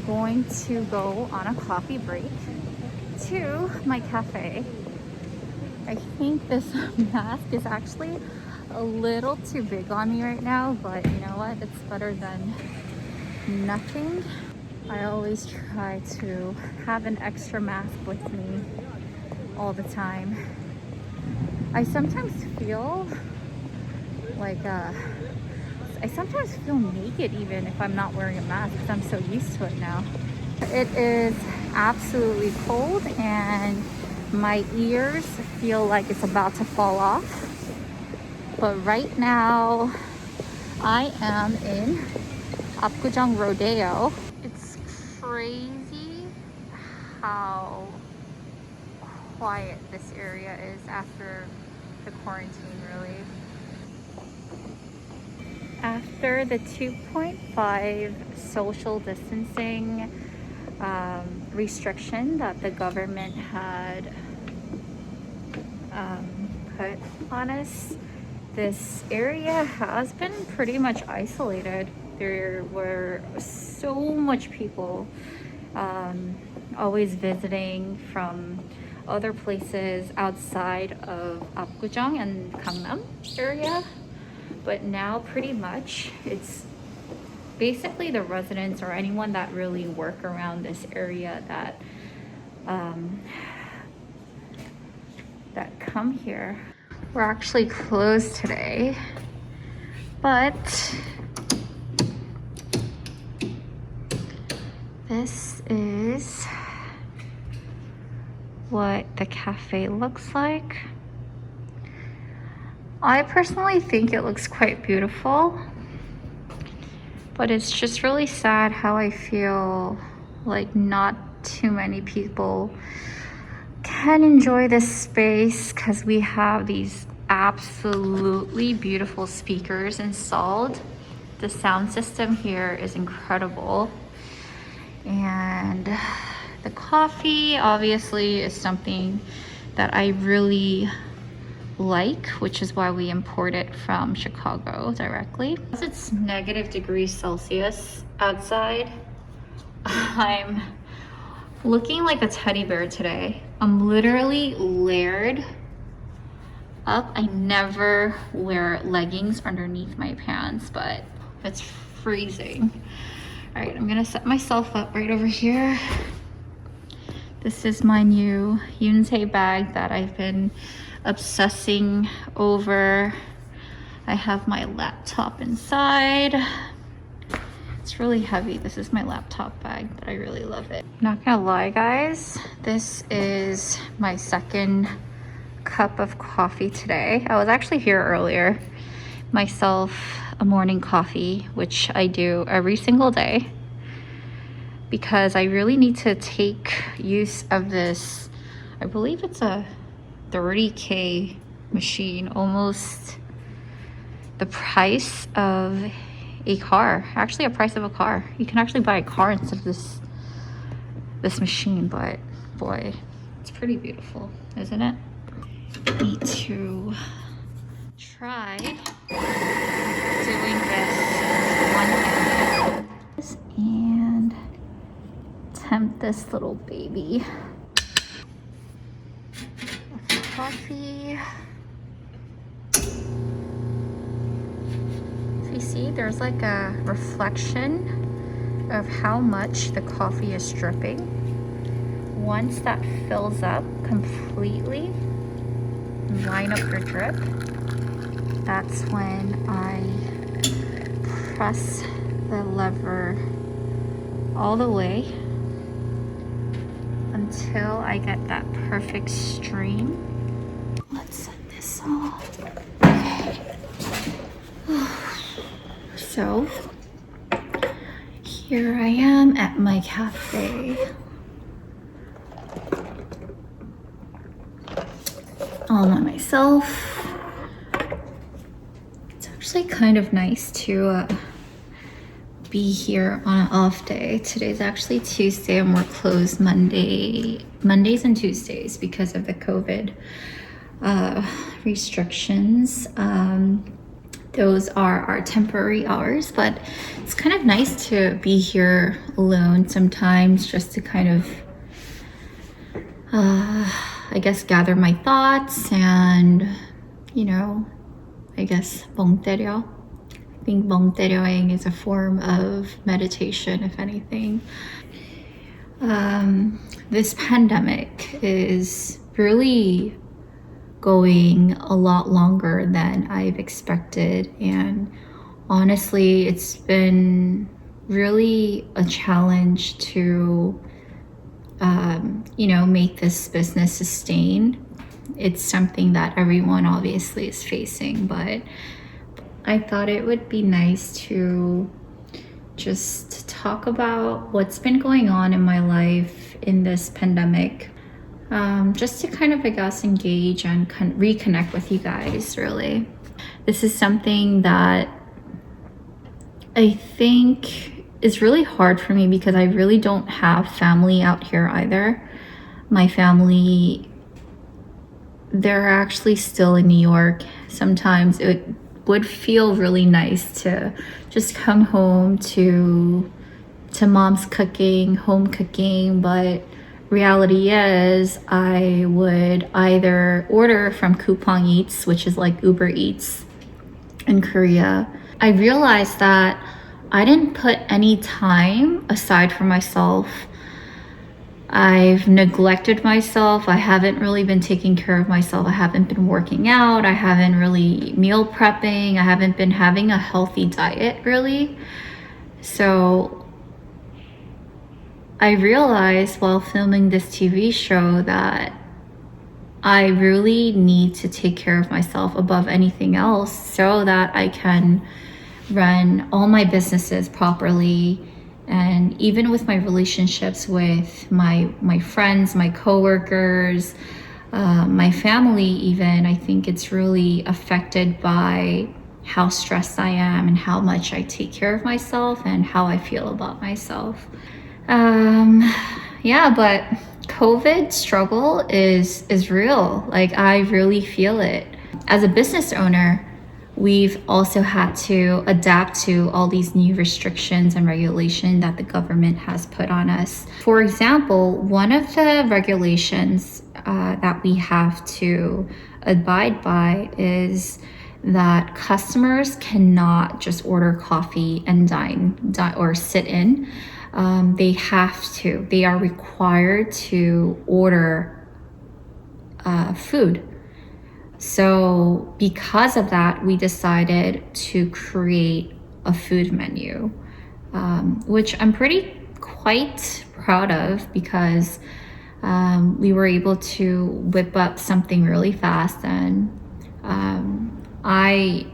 going to go on a coffee break to my cafe. I think this mask is actually a little too big on me right now, but you know what? It's better than nothing. I always try to have an extra mask with me all the time. I sometimes feel like I sometimes feel naked even if I'm not wearing a mask because I'm so used to it now. It is absolutely cold and my ears feel like it's about to fall off. But right now I am in Apgujeong Rodeo. It's crazy how quiet this area is after the quarantine, really. After the 2.5 social distancing restriction that the government had put on us, this area has been pretty much isolated. There were so much people always visiting from other places outside of Apgujeong and Gangnam area. But now pretty much it's basically the residents or anyone that really work around this area that that come here. We're actually closed today, but this is what the cafe looks like. I personally think it looks quite beautiful, but it's just really sad how I feel like not too many people can enjoy this space because we have these absolutely beautiful speakers installed. The sound system here is incredible, and the coffee obviously is something that I really like, which is why we import it from Chicago directly. It's -degrees outside. I'm looking like a teddy bear today. I'm literally layered up. I never wear leggings underneath my pants, but it's freezing. All right, I'm gonna set myself up right over here. This is my new Yunse bag that I've been obsessing over. I have my laptop inside. It's really heavy. This is my laptop bag, but I really love it. Not gonna lie, guys, this is my second cup of coffee today. I was actually here earlier, myself a morning coffee, which I do every single day because I really need to take use of this. I believe it's a 30K machine, almost the price of a car. Actually a price of a car. You can actually buy a car instead of this machine, but boy, it's pretty beautiful, isn't it? Need to try doing this one-handed and tempt this little baby. Coffee. So you see there's like a reflection of how much the coffee is dripping. Once that fills up completely, line up your drip, that's when I press the lever all the way until I get that perfect stream. Let's set this off. Okay. So here I am at my cafe. All by myself. It's actually kind of nice to be here on an off day. Today's actually Tuesday and we're closed Mondays and Tuesdays because of the COVID restrictions. Those are our temporary hours, but it's kind of nice to be here alone sometimes, just to kind of, I guess, gather my thoughts and, I guess, bong teryo. I think bong teryoing is a form of meditation, if anything. This pandemic is really going a lot longer than I've expected, and honestly, it's been really a challenge to make this business sustain. It's something that everyone obviously is facing, but I thought it would be nice to just talk about what's been going on in my life in this pandemic. Just to kind of, I guess, engage and reconnect with you guys, really. This is something that I think is really hard for me because I really don't have family out here either. My family, they're actually still in New York. Sometimes it would feel really nice to just come home to mom's cooking, home cooking, but reality is I would either order from Coupang Eats, which is like Uber Eats in Korea. I realized that I didn't put any time aside for myself. I've neglected myself. I haven't really been taking care of myself. I haven't been working out. I haven't really meal prepping. I haven't been having a healthy diet, really. So I realized while filming this TV show that I really need to take care of myself above anything else so that I can run all my businesses properly. And even with my relationships with my friends, my coworkers, my family even, I think it's really affected by how stressed I am and how much I take care of myself and how I feel about myself. But COVID struggle is real. Like, I really feel it. As a business owner, we've also had to adapt to all these new restrictions and regulation that the government has put on us. For example, one of the regulations that we have to abide by is that customers cannot just order coffee and dine or sit in. They are required to order food. So because of that, we decided to create a food menu, which I'm quite proud of because we were able to whip up something really fast, and I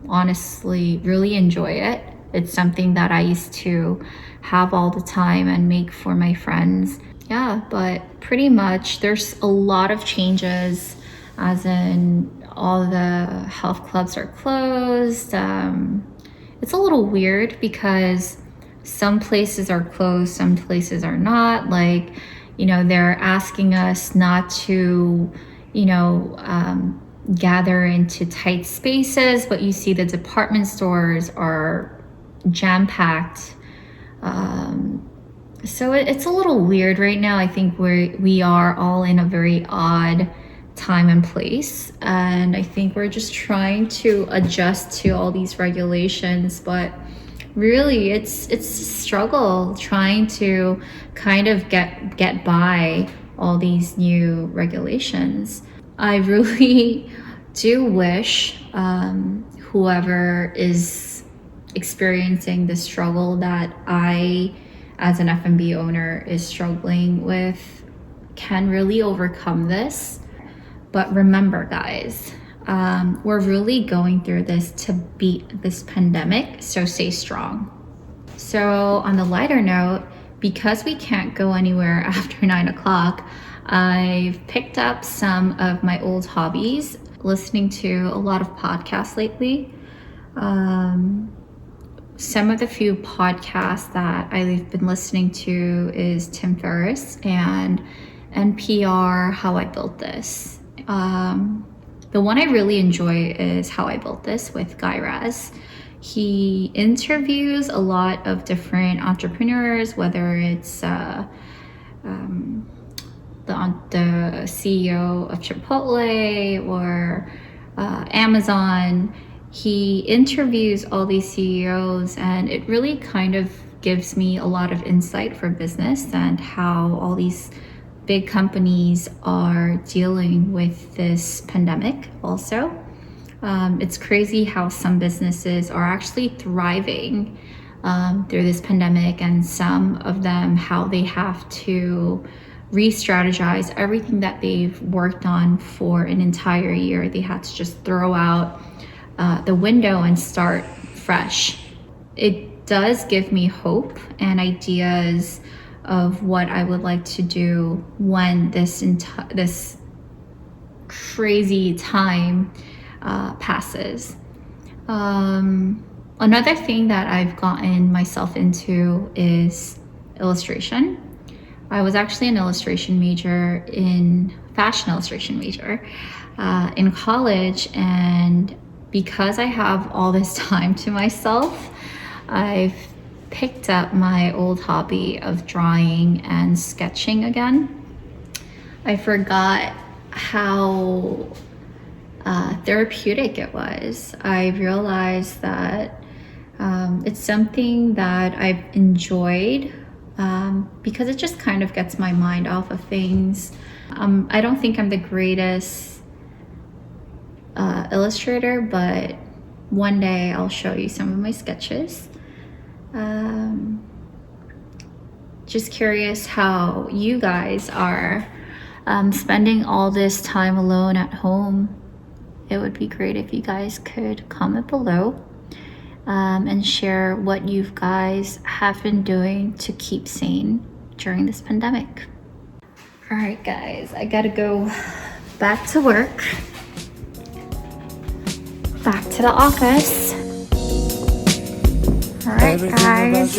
honestly really enjoy it. It's something that I used to have all the time and make for my friends. Yeah, but pretty much there's a lot of changes, as in all the health clubs are closed. It's a little weird because some places are closed, some places are not. Like, they're asking us not to, gather into tight spaces, but you see the department stores are jam-packed. So it's a little weird right now. I think we are all in a very odd time and place, and I think we're just trying to adjust to all these regulations, but really it's a struggle trying to kind of get by all these new regulations. I really do wish whoever is experiencing the struggle that I, as an F&B owner, is struggling with, can really overcome this. But remember, guys, we're really going through this to beat this pandemic, so stay strong. So on the lighter note, because we can't go anywhere after 9 o'clock, I've picked up some of my old hobbies, listening to a lot of podcasts lately. Some of the few podcasts that I've been listening to is Tim Ferriss and NPR, How I Built This. The one I really enjoy is How I Built This with Guy Raz. He interviews a lot of different entrepreneurs, whether it's the CEO of Chipotle or Amazon. He interviews all these CEOs, and it really kind of gives me a lot of insight for business and how all these big companies are dealing with this pandemic also. It's crazy how some businesses are actually thriving through this pandemic, and some of them how they have to re-strategize everything that they've worked on for an entire year. They had to just throw out the window and start fresh. It does give me hope and ideas of what I would like to do when this crazy time passes. Another thing that I've gotten myself into is illustration. I was actually an illustration major fashion illustration major in college, and because I have all this time to myself, I've picked up my old hobby of drawing and sketching again. I forgot how therapeutic it was. I realized that it's something that I've enjoyed because it just kind of gets my mind off of things. I don't think I'm the greatest illustrator, but one day I'll show you some of my sketches. Just curious how you guys are spending all this time alone at home. It would be great if you guys could comment below and share what you guys have been doing to keep sane during this pandemic. All right, guys, I gotta go back to work, back to the office. All right, guys.